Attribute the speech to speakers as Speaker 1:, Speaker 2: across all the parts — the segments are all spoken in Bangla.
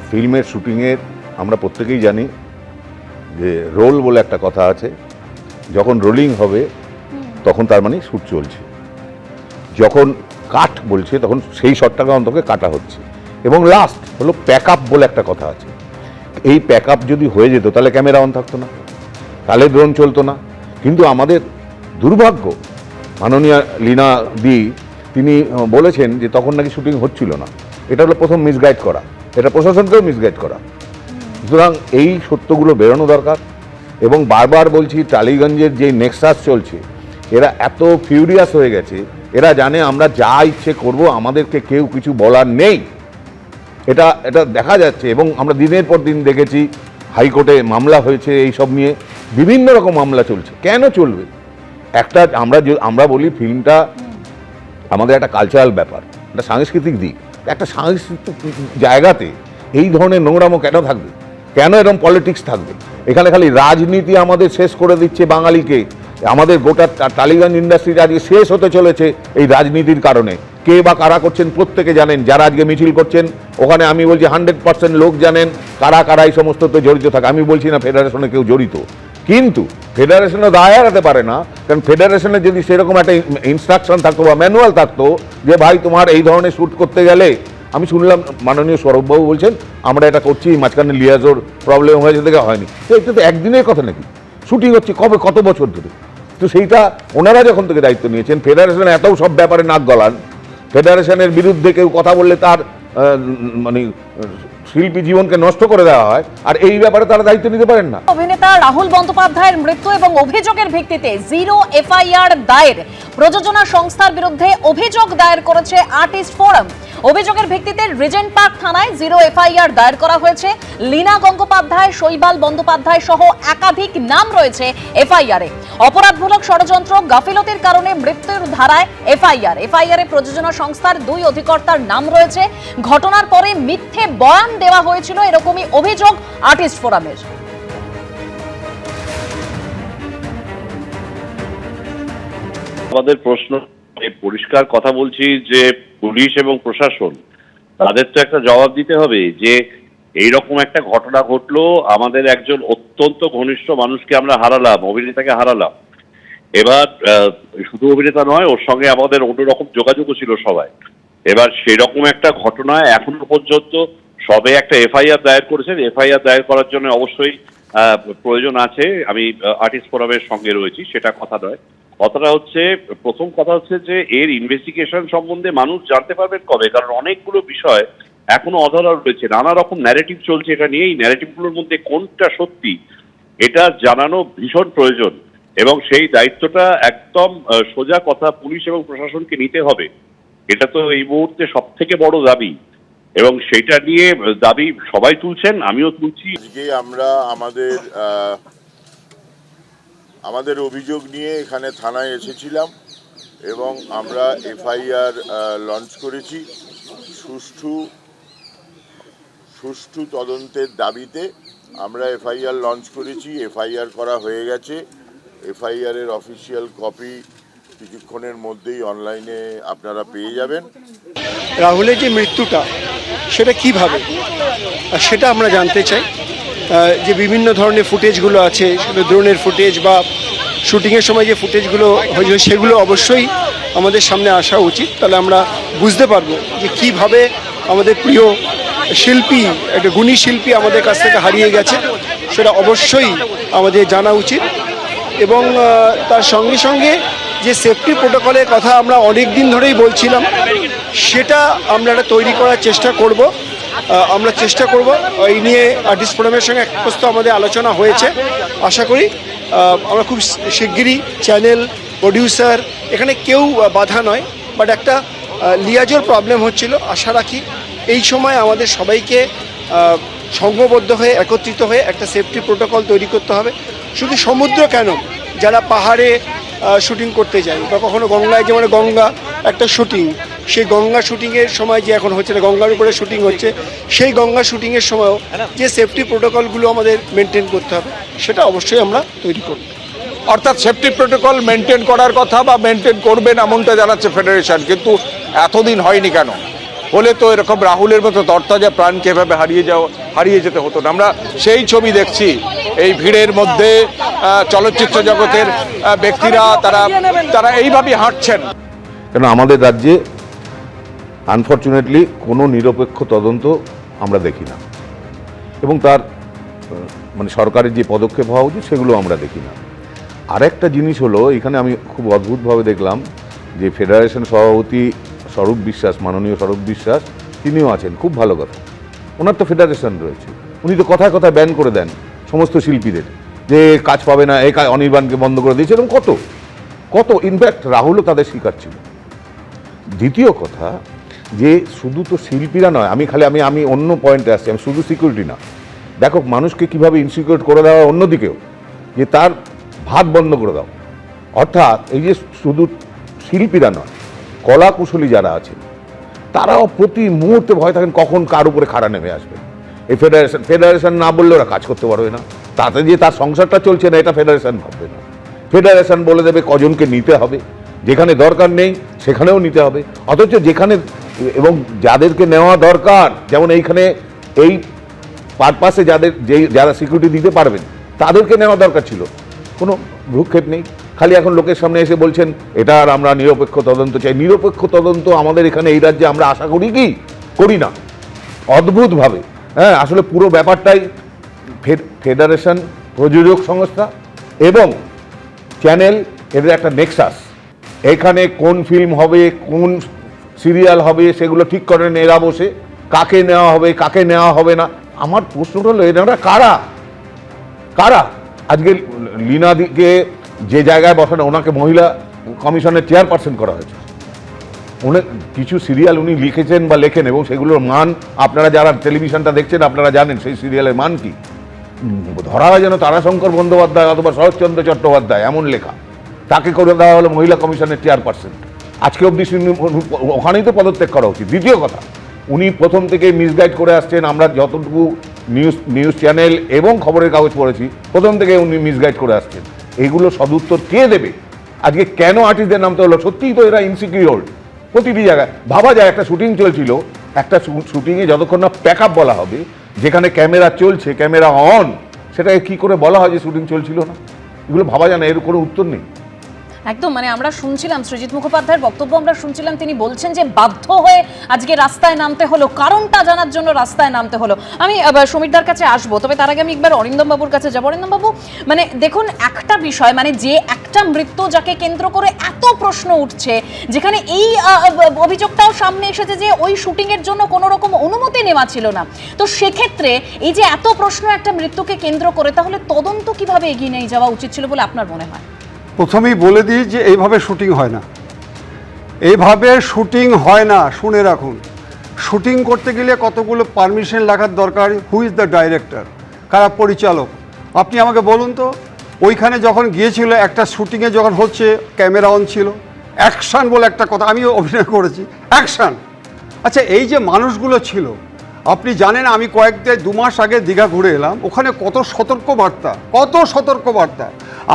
Speaker 1: ফিল্মের শুটিংয়ের আমরা প্রত্যেকেই জানি যে রোল বলে একটা কথা আছে, যখন রোলিং হবে তখন তার মানে শ্যুট চলছে, যখন কাট বলছে তখন সেই শটটাকে অন্তত কাটা হচ্ছে। এবং লাস্ট হলো প্যাক আপ বলে একটা কথা আছে, এই প্যাক আপ যদি হয়ে যেত তাহলে ক্যামেরা অন থাকতো না, তাহলে ড্রোন চলতো না। কিন্তু আমাদের দুর্ভাগ্য, মাননীয় লীনা দি তিনি বলেছেন যে তখন নাকি শুটিং হচ্ছিল না। এটা হলো প্রথম মিসগাইড করা, এটা প্রশাসনকেও মিসগাইড করা। সুতরাং এই সত্যগুলো বেরোনো দরকার। এবং বারবার বলছি, টালিগঞ্জের যে নেক্সাস চলছে, এরা এত ফিউরিয়াস হয়ে গেছে, এরা জানে আমরা যা ইচ্ছে করব, আমাদেরকে কেউ কিছু বলার নেই। এটা দেখা যাচ্ছে। এবং আমরা দিনের পর দিন দেখেছি হাইকোর্টে মামলা হয়েছে এইসব নিয়ে, বিভিন্ন রকম মামলা চলছে। কেন চলবে? একটা আমরা বলি ফিল্মটা আমাদের একটা কালচারাল ব্যাপার, একটা সাংস্কৃতিক দিক। একটা সাংস্কৃতিক জায়গাতে এই ধরনের নোংরামো কেন থাকবে? কেন এরকম পলিটিক্স থাকবে? এখানে খালি রাজনীতি আমাদের শেষ করে দিচ্ছে বাঙালিকে। আমাদের গোটা টালিগঞ্জ ইন্ডাস্ট্রি আজকে শেষ হতে চলেছে এই রাজনীতির কারণে। কে বা কারা করছেন প্রত্যেকে জানেন, যারা আজকে মিছিল করছেন ওখানে আমি বলছি 100% লোক জানেন কারা কারা এই সমস্ততে জড়িত থাকে। আমি বলছি না ফেডারেশনে কেউ জড়িত, কিন্তু ফেডারেশনও দায় এড়াতে পারে না। কারণ ফেডারেশনে যদি সেরকম একটা ইনস্ট্রাকশন থাকতো বা ম্যানুয়াল থাকতো যে ভাই তোমার এই ধরনের শ্যুট করতে গেলে, আমি শুনলাম মাননীয় সৌরভবাবু বলছেন আমরা এটা করছি, মাঝখানে লিয়াজোর প্রবলেম হয়েছে দেখে হয়নি। তো এটা তো একদিনের কথা নাকি, শুটিং হচ্ছে কবে, কত বছর ধরে। তো সেইটা ওনারা যখন থেকে দায়িত্ব নিয়েছেন, ফেডারেশন এত সব ব্যাপারে নাক গলান, ফেডারেশনের বিরুদ্ধে কেউ কথা বললে তার মানে শিল্পী জীবনকে নষ্ট করে দেওয়া হয়, আর এই ব্যাপারে তারা দায়িত্ব নিতে পারেন না।
Speaker 2: অভিনেতা রাহুল বন্দ্যোপাধ্যায়ের মৃত্যু এবং অভিযোগের ভিত্তিতে 0 এফআইআর দায়ের। প্রযোজনা সংস্থার বিরুদ্ধে অভিযোগ দায়ের করেছে আর্টিস্ট ফোরাম। অভিযোগের ভিত্তিতে রিজেন্ট পার্ক থানায় 0 এফআইআর দায়ের করা হয়েছে। লীনা গঙ্গোপাধ্যায়, শৈবাল বন্দ্যোপাধ্যায় সহ একাধিক নাম রয়েছে এফআইআরে। অপরাধমূলক ষড়যন্ত্র, গাফিলতির কারণে মৃত্যুর ধারায় এফআইআরে প্রযোজনা সংস্থার 2 অধিকর্তার নাম রয়েছে। ঘটনার পরে মিথ্যে বয়ান দেওয়া হয়েছিল, এরকমই অভিযোগ আর্টিস্ট ফোরামের।
Speaker 3: আমাদের প্রশ্ন পরিষ্কার কথা বলছি যে পুলিশ এবং প্রশাসন তাদের তো একটা জবাব দিতে হবে যে এইরকম একটা ঘটনা ঘটলো, আমাদের একজন অত্যন্ত ঘনিষ্ঠ মানুষকে আমরা হারালাম, অভিনেতাকে হারালাম। এবার শুধু অভিনেতা নয়, ওর সঙ্গে আমাদের অন্যরকম যোগাযোগও ছিল সবাই। এবার সেরকম একটা ঘটনায় এখনো পর্যন্ত সবে একটা এফআইআর দায়ের করেছেন। এফআইআর দায়ের করার জন্য অবশ্যই প্রয়োজন আছে। আমি আর্টিস্ট ফোরামের সঙ্গে রয়েছি, সেটা কথা নয়। কথাটা হচ্ছে, প্রথম কথা হচ্ছে যে এর ইনভেস্টিগেশন সম্বন্ধে মানুষ জানতে পারবেন কবে? কারণ অনেকগুলো বিষয় এখনো অধরা রয়েছে, নানা রকম ন্যারেটিভ চলছে। এটা নিয়ে এই ন্যারেটিভগুলোর মধ্যে কোনটা সত্যি এটা জানানো ভীষণ প্রয়োজন, এবং সেই দায়িত্বটা একদম সোজা কথা পুলিশ এবং প্রশাসনকে নিতে হবে। এটা তো এই মুহূর্তে সব থেকে বড় দাবি, এবং সেইটা নিয়ে দাবি সবাই তুলছেন, আমিও তুলছি।
Speaker 4: আজকে আমরা আমাদের অভিযোগ নিয়ে এখানে থানায় এসেছিলাম এবং আমরা এফআইআর লঞ্চ করেছি। সুষ্ঠু তদন্তের দাবিতে আমরা এফআইআর লঞ্চ করেছি। এফআইআর করা হয়ে গেছে। এফআইআর এর অফিসিয়াল কপি কিছুক্ষণের মধ্যেই অনলাইনে আপনারা পেয়ে যাবেন।
Speaker 5: রাহুলের যে মৃত্যুটা সেটা কিভাবে, সেটা আমরা জানতে চাই। যে বিভিন্ন ধরনের ফুটেজগুলো আছে, সেটা ড্রোনের ফুটেজ বা শুটিংয়ের সময় যে ফুটেজগুলো হয়েছে সেগুলো অবশ্যই আমাদের সামনে আসা উচিত। তাহলে আমরা বুঝতে পারবো যে কিভাবে আমাদের প্রিয় শিল্পী, একটা গুণী শিল্পী আমাদের কাছ থেকে হারিয়ে গেছে, সেটা অবশ্যই আমাদের জানা উচিত। এবং তার সঙ্গে সঙ্গে যে সেফটি প্রোটোকলের কথা আমরা অনেক দিন ধরেই বলছিলাম, সেটা আমরা একটা তৈরি করার চেষ্টা করব। আমরা চেষ্টা করব এই নিয়ে আর্টিস্ট ফোরামের সঙ্গে এক প্রস্ত আমাদের আলোচনা হয়েছে। আশা করি আমরা খুব শিগগিরই চ্যানেল, প্রডিউসার, এখানে কেউ বাধা নয়, বাট একটা লিয়াজোর প্রবলেম হচ্ছিল। আশা রাখি এই সময় আমাদের সবাইকে সংঘবদ্ধ হয়ে, একত্রিত হয়ে একটা সেফটি প্রোটোকল তৈরি করতে হবে। শুধু সমুদ্র কেন, যারা পাহাড়ে শুটিং করতে যায় বা কখনো গঙ্গায়, যেমন গঙ্গা একটা শুটিং, সেই গঙ্গা শুটিংয়ের সময় যে এখন হচ্ছে না, গঙ্গার উপরে শুটিং হচ্ছে, সেই গঙ্গা শুটিংয়ের সময়ও যে সেফটি প্রোটোকলগুলো আমাদের মেনটেন করতে হবে, সেটা অবশ্যই আমরা তৈরি করব।
Speaker 6: অর্থাৎ সেফটি প্রোটোকল মেনটেন করার কথা বা মেনটেন করবেন এমনটা জানাচ্ছে ফেডারেশন, কিন্তু এতদিন হয়নি কেন? হলে তো এরকম রাহুলের মতো তরতাজা প্রাণকে এভাবে হারিয়ে যেতে হতো না। আমরা সেই ছবি দেখছি এই ভিড়ের মধ্যে চলচ্চিত্র জগতের ব্যক্তিরা তারা এইভাবেই হাঁটছেন।
Speaker 1: কেন আমাদের রাজ্যে আনফর্চুনেটলি কোনো নিরপেক্ষ তদন্ত আমরা দেখি না, এবং তার মানে সরকারের যে পদক্ষেপ হওয়া উচিত সেগুলো আমরা দেখি না। আরেকটা জিনিস হলো, এখানে আমি খুব অদ্ভুতভাবে দেখলাম যে ফেডারেশন সভাপতি স্বরূপ বিশ্বাস, মাননীয় স্বরূপ বিশ্বাস, তিনিও আছেন, খুব ভালো কথা। ওনার তো ফেডারেশন রয়েছে, উনি তো কথায় কথায় ব্যান করে দেন সমস্ত শিল্পীদের, যে কাজ পাবে না, এই অনির্বাণকে বন্ধ করে দিয়েছে, এরকম কত কত। ইনফ্যাক্ট রাহুলও তাদের শিকার ছিল। দ্বিতীয় কথা, যে শুধু তো শিল্পীরা নয়, আমি অন্য পয়েন্টে আসছি, আমি শুধু সিকিউরিটি না, দেখো মানুষকে কিভাবে ইনসিকিউর করে দেওয়া অন্যদিকেও, যে তার ভাত বন্ধ করে দাও। অর্থাৎ এই যে শুধু শিল্পীরা নয়, কলা কুশলী যারা আছেন তারাও প্রতি মুহূর্তে ভয় থাকেন কখন কার উপরে খাড়া নেমে আসবে। এই ফেডারেশন না বললে ওরা কাজ করতে পারবে না, তাতে যে তার সংসারটা চলছে না এটা ফেডারেশন ভাববে না। ফেডারেশন বলে দেবে কজনকে নিতে হবে, যেখানে দরকার নেই সেখানেও নিতে হবে। অথচ যেখানে এবং যাদেরকে নেওয়া দরকার, যেমন এইখানে এই পারপাসে যারা সিকিউরিটি দিতে পারবেন তাদেরকে নেওয়া দরকার ছিল, কোনো ভ্রুক্ষেপ নেই। খালি এখন লোকের সামনে এসে বলছেন এটা আর আমরা নিরপেক্ষ তদন্ত চাই। নিরপেক্ষ তদন্ত আমাদের এখানে এই রাজ্যে আমরা আশা করি কি করি না, অদ্ভুতভাবে। হ্যাঁ, আসলে পুরো ব্যাপারটাই ফেডারেশন, প্রযোজক সংস্থা এবং চ্যানেল, এদের একটা নেক্সাস। এখানে কোন ফিল্ম হবে, কোন সিরিয়াল হবে সেগুলো ঠিক করেন এরা বসে, কাকে নেওয়া হবে কাকে নেওয়া হবে না। আমার প্রশ্নটা হলো এনারা কারা? আজকে লীনাদিকে যে জায়গায় বসানো, ওনাকে মহিলা কমিশনের চেয়ারপারসন করা হয়েছে। উনি কিছু সিরিয়াল উনি লিখেছেন বা লেখেন, এবং সেগুলোর মান আপনারা যারা টেলিভিশনটা দেখছেন আপনারা জানেন সেই সিরিয়ালের মান কি। ধরা হয় যেন তারাশঙ্কর বন্দ্যোপাধ্যায় অথবা শরৎচন্দ্র চট্টোপাধ্যায় এমন লেখা, তাকে করে দেওয়া হলো মহিলা কমিশনের চেয়ারপারসন। আজকে অবধি ওখানেই তো পদত্যাগ করা উচিত। দ্বিতীয় কথা, উনি প্রথম থেকে মিসগাইড করে আসছেন। আমরা যতটুকু নিউজ চ্যানেল এবং খবরের কাগজ পড়েছি, প্রথম থেকে উনি মিসগাইড করে আসছেন। এগুলো সদুত্তর কে দেবে? আজকে কেন আর্টিস্টদের নামতে হলো? সত্যিই তো এরা ইনসিকিউর প্রতিটি জায়গায়। ভাবা যায় একটা শুটিং চলছিল, একটা শুটিংয়ে যতক্ষণ না প্যাক আপ বলা হবে, যেখানে ক্যামেরা চলছে, ক্যামেরা অন, সেটাকে কি করে বলা হয় যে শুটিং চলছিল না? এগুলো ভাবা যায় না, এর কোনো উত্তর নেই।
Speaker 2: একদম, মানে আমরা শুনছিলাম সৃজিত মুখোপাধ্যায়ের বক্তব্য, আমরা শুনছিলাম তিনি বলছেন যে বাধ্য হয়ে আজকে রাস্তায় নামতে হলো, কারণটা জানার জন্য রাস্তায় নামতে হলো। আমি সমীরদার কাছে আসবো, তবে তার আগে আমি একবার অরিন্দম বাবুর কাছে যাবো। অরিন্দম বাবু, মানে দেখুন একটা বিষয়, মানে যে একটা মৃত্যু যাকে কেন্দ্র করে এত প্রশ্ন উঠছে, যেখানে এই অভিযোগটাও সামনে এসেছে যে ওই শুটিং এর জন্য কোনো রকম অনুমতি নেওয়া ছিল না, তো সেক্ষেত্রে এই যে এত প্রশ্ন একটা মৃত্যুকে কেন্দ্র করে, তাহলে তদন্ত কিভাবে এগিয়ে নিয়ে যাওয়া উচিত ছিল বলে আপনার মনে হয়?
Speaker 7: প্রথমেই বলে দিই যে এইভাবে শুটিং হয় না, এইভাবে শুটিং হয় না। শুনে রাখুন, শুটিং করতে গেলে কতগুলো পারমিশন লাগার দরকার। হু ইজ দ্য ডাইরেক্টর, কারা পরিচালক? আপনি আমাকে বলুন তো, ওইখানে যখন গিয়েছিল একটা শুটিংয়ে যখন হচ্ছে, ক্যামেরা অন ছিল, অ্যাকশান বলে একটা কথা, আমিও অভিনয় করেছি, অ্যাকশান। আচ্ছা, এই যে মানুষগুলো ছিল, আপনি জানেন আমি দু মাস আগে দীঘা ঘুরে এলাম, ওখানে কত সতর্কবার্তা।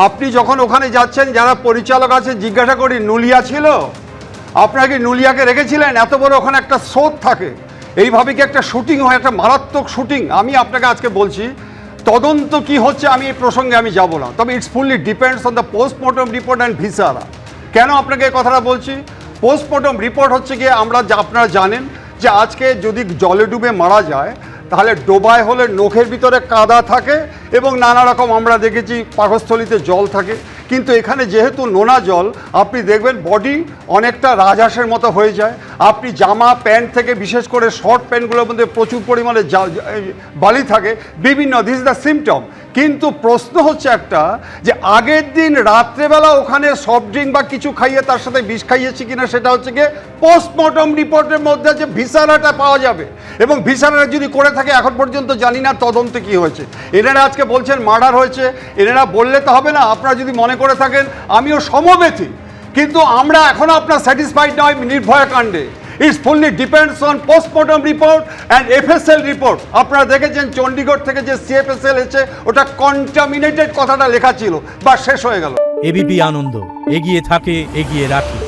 Speaker 7: আপনি যখন ওখানে যাচ্ছেন, যারা পরিচালক আছে জিজ্ঞাসা করি, নুলিয়া ছিল? আপনারা কি নুলিয়াকে রেখেছিলেন? এত বড় ওখানে একটা স্রোত থাকে, এইভাবে কি একটা শুটিং হয়? একটা মারাত্মক শুটিং। আমি আপনাকে আজকে বলছি, তদন্ত কি হচ্ছে আমি এই প্রসঙ্গে আমি যাব না, তবে it's fully depends on the postmortem report and viscera. কেন আপনাকে এই কথাটা বলছি? পোস্টমর্টম রিপোর্ট হচ্ছে গিয়ে, আপনারা জানেন যে আজকে যদি জলে ডুবে মারা যায়, তাহলে ডোবায় হলে নখের ভিতরে কাদা থাকে এবং নানা রকম আমরা দেখেছি পাকস্থলীতে জল থাকে। কিন্তু এখানে যেহেতু নোনা জল, আপনি দেখবেন বডি অনেকটা রাজহাঁসের মতো হয়ে যায়। আপনি জামা প্যান্ট থেকে বিশেষ করে শর্ট প্যান্টগুলোর মধ্যে প্রচুর পরিমাণে বালি থাকে, বিভিন্ন, দিস ইজ দ্য সিমটম। কিন্তু প্রশ্ন হচ্ছে একটা, যে আগের দিন রাত্রেবেলা ওখানে সফট ড্রিঙ্ক বা কিছু খাইয়ে তার সাথে বিষ খাইয়েছি কিনা, সেটা হচ্ছে গিয়ে পোস্টমর্টম রিপোর্টের মধ্যে যে ভিসারাটা পাওয়া যাবে। এবং ভিসারা যদি করে থাকে, এখন পর্যন্ত জানি না তদন্তে কি হয়েছে। এনারা আজকে বলছেন মার্ডার হয়েছে, এনারা বললে তো হবে না। আপনারা যদি মনে করে থাকেন, আমিও সমবেতী, কিন্তু আমরা এখনো আপনার স্যাটিসফাইড নয় নির্ভয়া কাণ্ডে। It's fully depends on post-mortem report and FSL report. আপনারা দেখেছেন চণ্ডীগড় থেকে যে সিএফএসএল এসেছে, ওটা কন্টামিনেটেড কথাটা লেখা ছিল, বা শেষ হয়ে গেল।
Speaker 8: এবিপি আনন্দ, এগিয়ে থাকে, এগিয়ে রাখে।